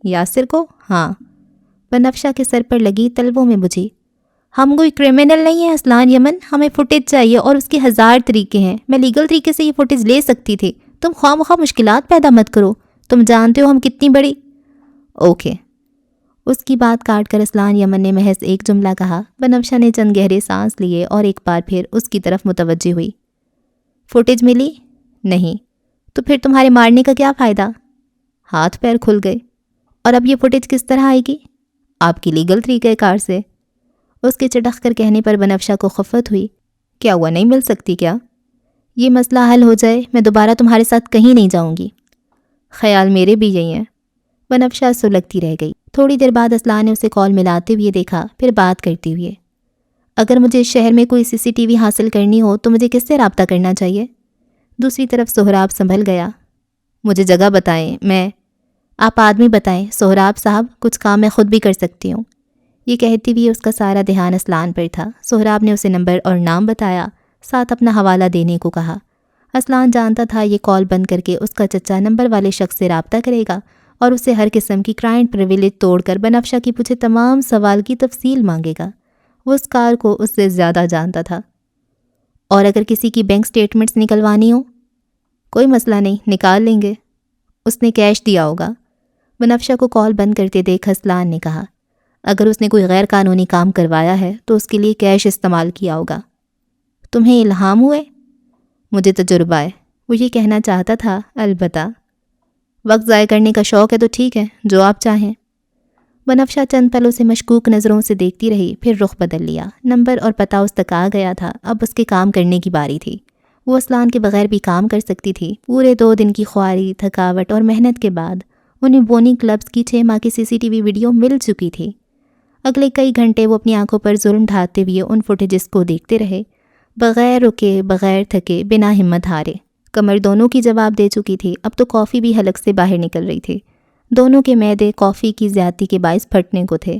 یاسر کو؟ ہاں۔ بنفشہ کے سر پر لگی طلبوں میں بجھی۔ ہم کوئی کرمنل نہیں ہیں اسلان یمن، ہمیں فوٹیج چاہیے اور اس کے 1000 طریقے ہیں۔ میں لیگل طریقے سے یہ فوٹیج لے سکتی تھی، تم خواہ مخواہ مشکلات پیدا مت کرو، تم جانتے ہو ہم کتنی بڑی۔ اوکے۔ اس کی بات کاٹ کر اسلان یمن نے محض ایک جملہ کہا۔ بنفشہ نے چند گہرے سانس لیے اور ایک بار پھر اس کی طرف متوجہ ہوئی۔ فوٹیج ملی؟ نہیں۔ تو پھر تمہارے مارنے کا کیا فائدہ؟ ہاتھ پیر کھل گئے۔ اور اب یہ فوٹیج کس طرح آئے گی؟ آپ کی لیگل طریقہ کار سے۔ اس کے چٹخ کر کہنے پر بنفشہ کو خفت ہوئی۔ کیا ہوا، نہیں مل سکتی کیا؟ یہ مسئلہ حل ہو جائے میں دوبارہ تمہارے ساتھ کہیں نہیں جاؤں گی۔ خیال میرے بھی یہی ہیں۔ بنفشہ سلگتی رہ گئی۔ تھوڑی دیر بعد اسلان نے اسے کال ملاتے ہوئے دیکھا، پھر بات کرتے ہوئے۔ اگر مجھے اس شہر میں کوئی CCTV حاصل کرنی ہو تو مجھے کس سے رابطہ کرنا چاہیے؟ دوسری طرف سہراب سنبھل گیا۔ مجھے جگہ بتائیں، آپ آدمی بتائیں سہراب صاحب، کچھ کام میں خود بھی کر سکتی ہوں۔ یہ کہتی ہوئی اس کا سارا دھیان اسلان پر تھا۔ سہراب نے اسے نمبر اور نام بتایا، ساتھ اپنا حوالہ دینے کو کہا۔ اسلان جانتا تھا یہ کال بند کر کے اس کا چچا نمبر والے شخص سے رابطہ کرے گا اور اسے ہر قسم کی کلائنٹ پریویلیج توڑ کر بنفشہ کی پوچھے تمام سوال کی تفصیل مانگے گا۔ وہ اس کار کو اس سے زیادہ جانتا تھا۔ اور اگر کسی کی بینک سٹیٹمنٹس نکلوانی ہو؟ کوئی مسئلہ نہیں، نکال لیں گے۔ اس نے کیش دیا ہوگا۔ بنفشہ کو کال بند کرتے دیکھ اسلان نے کہا، اگر اس نے کوئی غیر قانونی کام کروایا ہے تو اس کے لیے کیش استعمال کیا ہوگا۔ تمہیں الہام ہوئے؟ مجھے تجربہ ہے، وہ یہ کہنا چاہتا تھا، البتہ وقت ضائع کرنے کا شوق ہے تو ٹھیک ہے، جو آپ چاہیں۔ بنفشہ چند پل اسے مشکوک نظروں سے دیکھتی رہی، پھر رخ بدل لیا۔ نمبر اور پتہ اس تک آ گیا تھا، اب اس کے کام کرنے کی باری تھی۔ وہ اسلان کے بغیر بھی کام کر سکتی تھی۔ پورے 2 دن کی خواری، تھکاوٹ اور محنت کے بعد انہیں بونی کلبز کی 6 ماہ کی CCTV ویڈیو مل چکی تھی۔ اگلے کئی گھنٹے وہ اپنی آنکھوں پر ظلم ڈھاتے ہوئے ان فوٹیجز کو دیکھتے رہے، بغیر رکے، بغیر تھکے، بنا ہمت ہارے۔ کمر دونوں کی جواب دے چکی تھی، اب تو کافی بھی حلق سے باہر نکل رہی تھی۔ دونوں کے معدے کافی کی زیادتی کے باعث پھٹنے کو تھے۔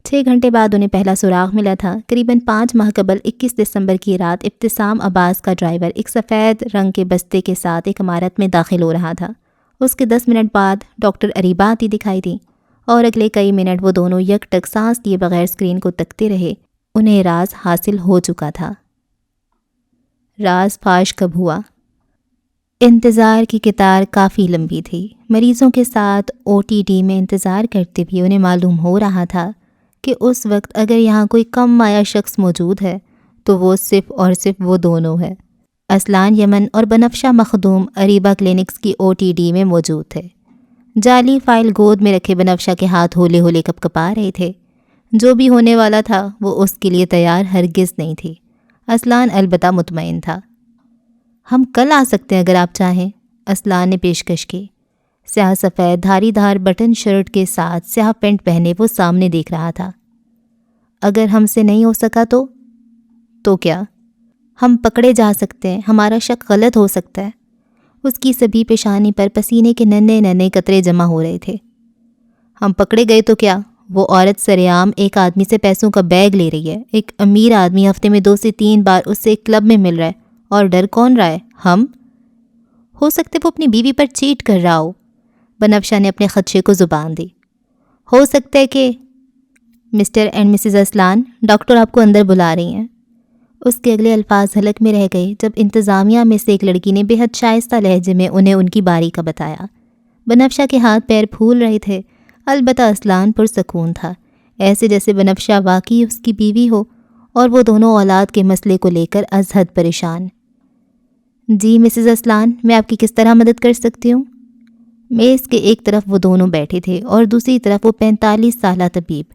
6 گھنٹے بعد انہیں پہلا سراغ ملا تھا۔ قریباً 5 ماہ قبل 21 دسمبر کی رات ابتسام عباس کا ڈرائیور ایک سفید رنگ کے بستے کے ساتھ ایک عمارت میں داخل ہو رہا تھا۔ اس کے 10 منٹ بعد ڈاکٹر اریبہ آتی دکھائی دی اور اگلے کئی منٹ وہ دونوں یک ٹک سانس لیے بغیر اسکرین کو تکتے رہے۔ انہیں راز حاصل ہو چکا تھا۔ راز فاش کب ہوا؟ انتظار کی قطار کافی لمبی تھی۔ مریضوں کے ساتھ OTD میں انتظار کرتے بھی انہیں معلوم ہو رہا تھا کہ اس وقت اگر یہاں کوئی کم مایہ شخص موجود ہے تو وہ صرف اور صرف وہ دونوں ہے۔ اسلان یمن اور بنفشہ مخدوم اریبہ کلینکس کی OTD میں موجود تھے۔ جعلی فائل گود میں رکھے بنفشہ کے ہاتھ ہولے ہولے کپ کپا رہے تھے۔ جو بھی ہونے والا تھا وہ اس کے لیے تیار ہرگز نہیں تھی۔ اسلان البتہ مطمئن تھا۔ ہم کل آ سکتے ہیں اگر آپ چاہیں، اسلان نے پیشکش کی۔ سیاہ سفید دھاری دھار بٹن شرٹ کے ساتھ سیاہ پینٹ پہنے وہ سامنے دیکھ رہا تھا۔ اگر ہم سے نہیں ہو سکا تو کیا؟ ہم پکڑے جا سکتے ہیں، ہمارا شک غلط ہو سکتا ہے۔ اس کی سبھی پیشانی پر پسینے کے ننھے ننھے قطرے جمع ہو رہے تھے۔ ہم پکڑے گئے تو کیا؟ وہ عورت سرعام ایک آدمی سے پیسوں کا بیگ لے رہی ہے۔ ایک امیر آدمی ہفتے میں 2 سے 3 بار اس سے ایک کلب میں مل رہا ہے، اور ڈر کون رہا ہے؟ ہم؟ ہو سکتے وہ اپنی بیوی پر چیٹ کر رہا ہو۔ بنفشہ نے اپنے خدشے کو زبان دی۔ ہو سکتا ہے کہ مسٹر اینڈ مسز اسلان، ڈاکٹر آپ کو اندر بلا رہی ہیں۔ اس کے اگلے الفاظ حلق میں رہ گئے جب انتظامیہ میں سے ایک لڑکی نے بے حد شائستہ لہجے میں انہیں ان کی باری کا بتایا۔ بنفشہ کے ہاتھ پیر پھول رہے تھے، البتہ اسلان پرسکون تھا، ایسے جیسے بنفشہ واقعی اس کی بیوی ہو اور وہ دونوں اولاد کے مسئلے کو لے کر از حد پریشان۔ جی مسز اسلان، میں آپ کی کس طرح مدد کر سکتی ہوں؟ میز کے ایک طرف وہ دونوں بیٹھے تھے اور دوسری طرف وہ 45 سالہ طبیب،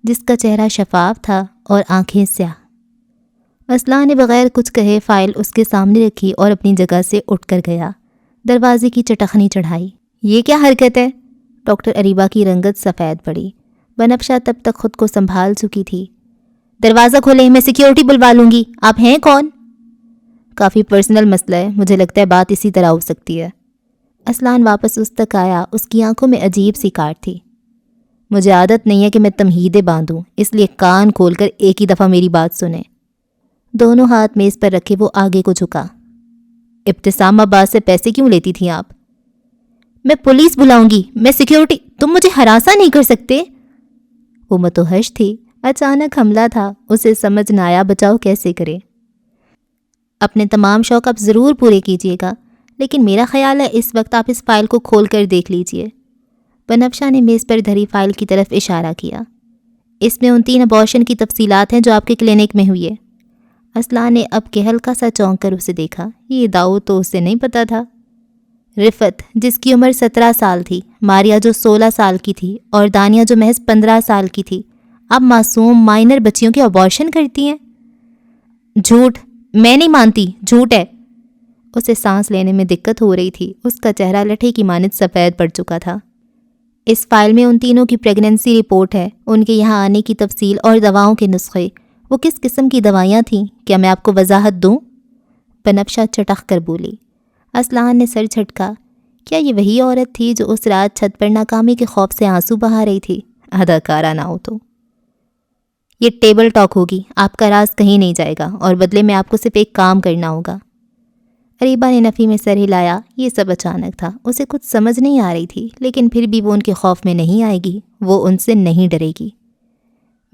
جس کا چہرہ شفاف تھا اور آنکھیں سیاہ۔ اسلان نے بغیر کچھ کہے فائل اس کے سامنے رکھی اور اپنی جگہ سے اٹھ کر گیا۔ دروازے کی چٹخنی چڑھائی۔ یہ کیا حرکت ہے؟ ڈاکٹر اریبہ کی رنگت سفید پڑی۔ بنفشہ تب تک خود کو سنبھال چکی تھی۔ دروازہ کھولیں، میں سیکیورٹی بلوا لوں گی۔ آپ ہیں کون؟ کافی پرسنل مسئلہ ہے، مجھے لگتا ہے بات اسی طرح ہو سکتی ہے۔ اسلان واپس اس تک آیا، اس کی آنکھوں میں عجیب سی کاٹ تھی۔ مجھے عادت نہیں ہے کہ میں تمہیدیں باندھوں، اس لیے کان کھول کر ایک ہی دفعہ میری بات سنیں۔ دونوں ہاتھ میز پر رکھے وہ آگے کو جھکا۔ ابتسام عباس سے پیسے کیوں لیتی تھیں آپ؟ میں پولیس بلاؤں گی، میں سیکیورٹی، تم مجھے ہراساں نہیں کر سکتے۔ وہ متوحش تھی، اچانک حملہ تھا، اسے سمجھ نہ آیا بچاؤ کیسے کرے۔ اپنے تمام شوق آپ ضرور پورے کیجیے گا، لیکن میرا خیال ہے اس وقت آپ اس فائل کو کھول کر دیکھ لیجیے۔ بنفشہ نے میز پر دھری فائل کی طرف اشارہ کیا۔ اس میں ان 3 ابارشن کی تفصیلات ہیں جو آپ کے کلینک میں ہوئی ہے۔ اسلان نے اب کے ہلکا سا چونک کر اسے دیکھا۔ یہ داؤ تو اسے نہیں پتا تھا۔ رفت جس کی عمر 17 سال تھی، ماریا جو 16 سال کی تھی اور دانیہ جو محض 15 سال کی تھی، اب معصوم مائنر بچیوں کے ابارشن کرتی ہیں۔ جھوٹ، میں نہیں مانتی، جھوٹ ہے۔ اسے سانس لینے میں دقت ہو رہی تھی، اس کا چہرہ لٹھے کی مانند سفید پڑ چکا تھا۔ اس فائل میں ان تینوں کی پریگننسی رپورٹ ہے، ان کے یہاں آنے کی تفصیل اور دواؤں کے نسخے۔ وہ کس قسم کی دوائیاں تھیں؟ کیا میں آپ کو وضاحت دوں؟ بنفشہ چٹخ کر بولی۔ اسلحان نے سر جھٹکا۔ کیا یہ وہی عورت تھی جو اس رات چھت پر ناکامی کے خوف سے آنسو بہا رہی تھی؟ اداکارہ نہ ہو تو۔ یہ ٹیبل ٹاک ہوگی، آپ کا راز کہیں نہیں جائے گا اور بدلے میں آپ کو صرف ایک کام کرنا ہوگا۔ اریبہ نے نفی میں سر ہلایا۔ یہ سب اچانک تھا، اسے کچھ سمجھ نہیں آ رہی تھی، لیکن پھر بھی وہ ان کے خوف میں نہیں آئے گی، وہ ان سے نہیں ڈرے گی۔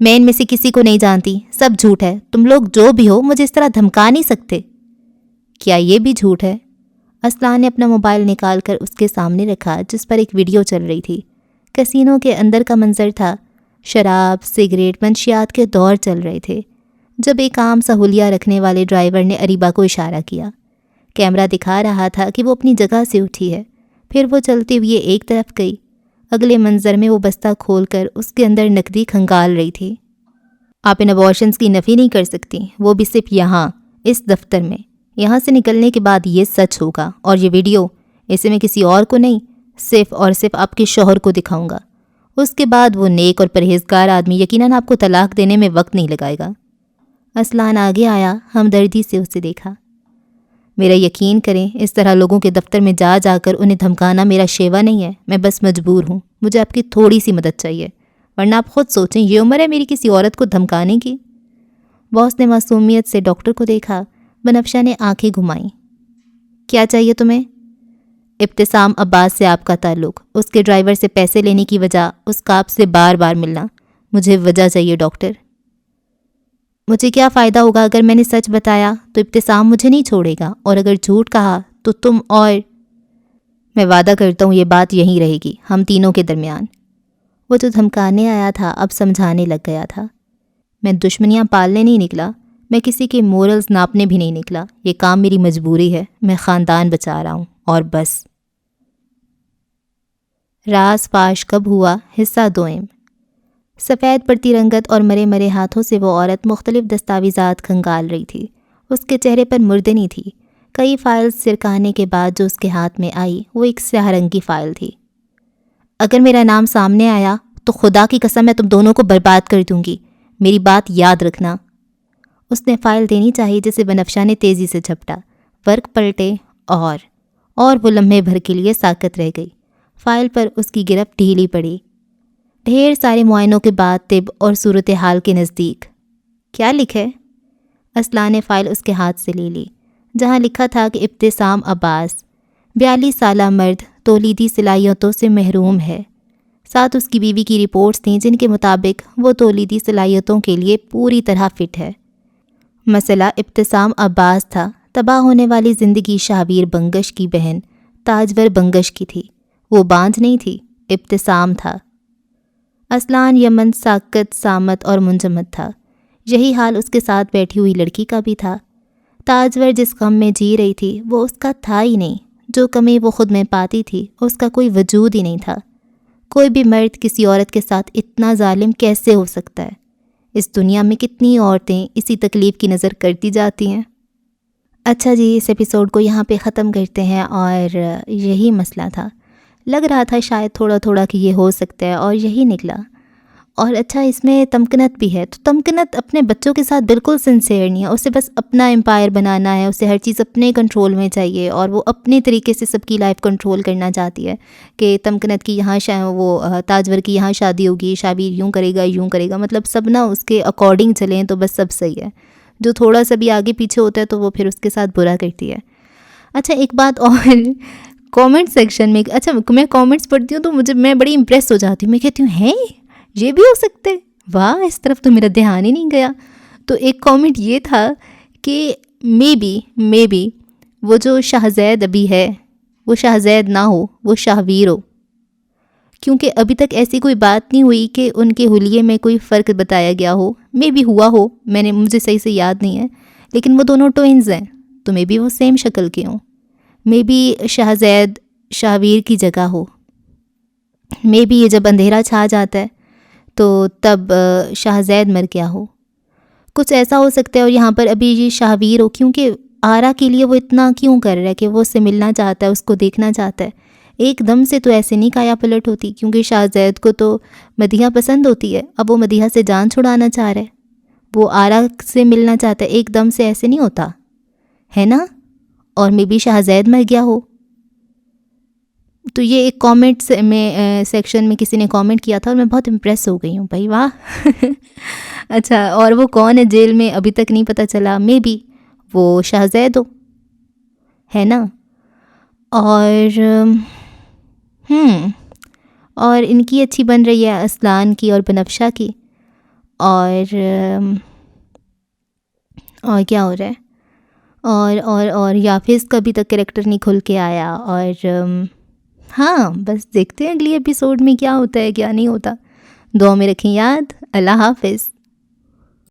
میں ان میں سے کسی کو نہیں جانتی، سب جھوٹ ہے، تم لوگ جو بھی ہو مجھے اس طرح دھمکا نہیں سکتے۔ کیا یہ بھی جھوٹ ہے؟ اسلحان نے اپنا موبائل نکال کر اس کے سامنے رکھا جس پر ایک ویڈیو چل رہی تھی۔ کسینوں کے اندر کا منظر تھا، شراب، سگریٹ، منشیات کے دور چل رہے تھے۔ جب ایک عام سا حلیہ رکھنے والے ڈرائیور نے اریبہ کو اشارہ کیا، کیمرہ دکھا رہا تھا کہ وہ اپنی جگہ سے اٹھی ہے، پھر وہ چلتے ہوئے ایک طرف گئی۔ اگلے منظر میں وہ بستہ کھول کر اس کے اندر نقدی کھنگال رہی تھی۔ آپ ان ابارشنز کی نفی نہیں کر سکتی، وہ بھی صرف یہاں، اس دفتر میں۔ یہاں سے نکلنے کے بعد یہ سچ ہوگا، اور یہ ویڈیو، اسے میں کسی اور کو نہیں، صرف اور صرف آپ کے شوہر کو دکھاؤں گا۔ اس کے بعد وہ نیک اور پرہیزگار آدمی یقیناً آپ کو طلاق دینے میں وقت نہیں لگائے گا۔ اسلحان آگے آیا، ہمدردی سے اسے دیکھا۔ میرا یقین کریں، اس طرح لوگوں کے دفتر میں جا جا کر انہیں دھمکانا میرا شیوا نہیں ہے، میں بس مجبور ہوں، مجھے آپ کی تھوڑی سی مدد چاہیے، ورنہ آپ خود سوچیں یہ عمر ہے میری کسی عورت کو دھمکانے کی۔ باس نے معصومیت سے ڈاکٹر کو دیکھا۔ بنفشہ نے آنکھیں گھمائیں۔ کیا چاہیے تمہیں؟ ابتسام عباس سے آپ کا تعلق، اس کے ڈرائیور سے پیسے لینے کی وجہ، اس کا آپ سے بار بار ملنا۔ مجھے وجہ چاہیے ڈاکٹر۔ مجھے کیا فائدہ ہوگا اگر میں نے سچ بتایا تو ابتسام مجھے نہیں چھوڑے گا، اور اگر جھوٹ کہا تو تم اور میں وعدہ کرتا ہوں یہ بات یہیں رہے گی، ہم تینوں کے درمیان۔ وہ جو دھمکانے آیا تھا اب سمجھانے لگ گیا تھا۔ میں دشمنیاں پالنے نہیں نکلا، میں کسی کے مورلز ناپنے بھی نہیں نکلا، یہ کام میری مجبوری ہے، میں خاندان بچا رہا ہوں، اور بس۔ راز فاش کب ہوا؟ حصہ دوئم۔ سفید پڑتی رنگت اور مرے مرے ہاتھوں سے وہ عورت مختلف دستاویزات کھنگال رہی تھی۔ اس کے چہرے پر مردنی تھی۔ کئی فائلز سرکانے کے بعد جو اس کے ہاتھ میں آئی وہ ایک سیاہ رنگ کی فائل تھی۔ اگر میرا نام سامنے آیا تو خدا کی قسم میں تم دونوں کو برباد کر دوں گی، میری بات یاد رکھنا۔ اس نے فائل دینی چاہی جسے بنفشہ نے تیزی سے جھپٹا۔ ورق پلٹے اور وہ لمحے بھر کے لیے ساکت رہ گئی۔ فائل پر اس کی گرفت ڈھیلی پڑی۔ ڈھیر سارے معائنوں کے بعد طب اور صورتحال کے نزدیک۔ کیا لکھے؟ اسلحان نے فائل اس کے ہاتھ سے لے لی، جہاں لکھا تھا کہ ابتسام عباس 42 سالہ مرد تولیدی صلاحیتوں سے محروم ہے۔ ساتھ اس کی بیوی کی رپورٹس تھیں جن کے مطابق وہ تولیدی صلاحیتوں کے لیے پوری طرح فٹ ہے۔ مسئلہ ابتسام عباس تھا۔ تباہ ہونے والی زندگی شاہویر بنگش کی بہن تاجور بنگش کی تھی۔ وہ بانجھ نہیں تھی، ابتسام تھا۔ اسلحان یمن ساکت، سامت اور منجمد تھا۔ یہی حال اس کے ساتھ بیٹھی ہوئی لڑکی کا بھی تھا۔ تاجور جس غم میں جی رہی تھی وہ اس کا تھا ہی نہیں، جو کمی وہ خود میں پاتی تھی اس کا کوئی وجود ہی نہیں تھا۔ کوئی بھی مرد کسی عورت کے ساتھ اتنا ظالم کیسے ہو سکتا ہے؟ اس دنیا میں کتنی عورتیں اسی تکلیف کی نظر کرتی جاتی ہیں۔ اچھا جی، اس ایپیسوڈ کو یہاں پہ ختم کرتے ہیں، اور یہی مسئلہ تھا۔ لگ رہا تھا شاید تھوڑا تھوڑا کہ یہ ہو سکتا ہے، اور یہی نکلا۔ اور اچھا اس میں تمکنت بھی ہے، تو تمکنت اپنے بچوں کے ساتھ بالکل سنسیئر نہیں ہے، اسے بس اپنا امپائر بنانا ہے، اسے ہر چیز اپنے کنٹرول میں چاہیے، اور وہ اپنے طریقے سے سب کی لائف کنٹرول کرنا چاہتی ہے کہ تمکنت کی یہاں وہ تاجور کی یہاں شادی ہوگی، شابیر یوں کرے گا، مطلب سب نہ اس کے اکارڈنگ چلیں تو بس سب صحیح ہے۔ جو تھوڑا سا بھی آگے پیچھے ہوتا ہے تو وہ پھر اس کے ساتھ برا کرتی ہے۔ اچھا ایک بات اور، کامنٹ سیکشن میں، اچھا میں کامنٹس پڑھتی ہوں تو میں بڑی امپریس ہو جاتی ہوں، میں کہتی ہوں ہیں یہ بھی ہو سکتے، واہ، اس طرف تو میرا دھیان ہی نہیں گیا۔ تو ایک کامنٹ یہ تھا کہ مے بی وہ جو شاہزید ابھی ہے وہ شاہزید نہ ہو، وہ شاہویر ہو، کیونکہ ابھی تک ایسی کوئی بات نہیں ہوئی کہ ان کے حلیے میں کوئی فرق بتایا گیا ہو۔ مے بی ہوا ہو، مجھے صحیح سے یاد نہیں ہے، لیکن وہ دونوں ٹوئنز ہیں تو مے بی وہ سیم شکل کے ہوں۔ مے بی شاہزید شاہویر کی جگہ ہو، مے بی یہ جب اندھیرا چھا جاتا ہے تو تب شاہ زید مر گیا ہو، کچھ ایسا ہو سکتا ہے. اور یہاں پر ابھی یہ شاہویر ہو، کیونکہ آرا کے لیے وہ اتنا کیوں کر رہا ہے کہ وہ اس سے ملنا چاہتا ہے، اس کو دیکھنا چاہتا ہے. ایک دم سے تو ایسے نہیں کایا پلٹ ہوتی، کیونکہ شاہ زید کو تو مدیحہ پسند ہوتی ہے. اب وہ مدیحہ سے جان چھڑانا چاہ رہا ہے، وہ آرا سے ملنا چاہتا ہے، ایک دم سے ایسے نہیں ہوتا ہے نا. اور میں بھی شاہ زید مر گیا ہو. تو یہ ایک کامنٹس میں سیکشن میں کسی نے کامنٹ کیا تھا اور میں بہت امپریس ہو گئی ہوں. بھائی واہ. اچھا، اور وہ کون ہے جیل میں ابھی تک نہیں پتہ چلا. مے بی وہ شاہ زید ہو، ہے نا. اور ان کی اچھی بن رہی ہے، اسلان کی اور بنفشہ کی. اور کیا ہو رہا ہے، اور یافز کا ابھی تک کریکٹر نہیں کھل کے آیا. اور ہاں بس دیکھتے ہیں اگلی ایپیسوڈ میں کیا ہوتا ہے کیا نہیں ہوتا. دعا میں رکھیں یاد. اللہ حافظ.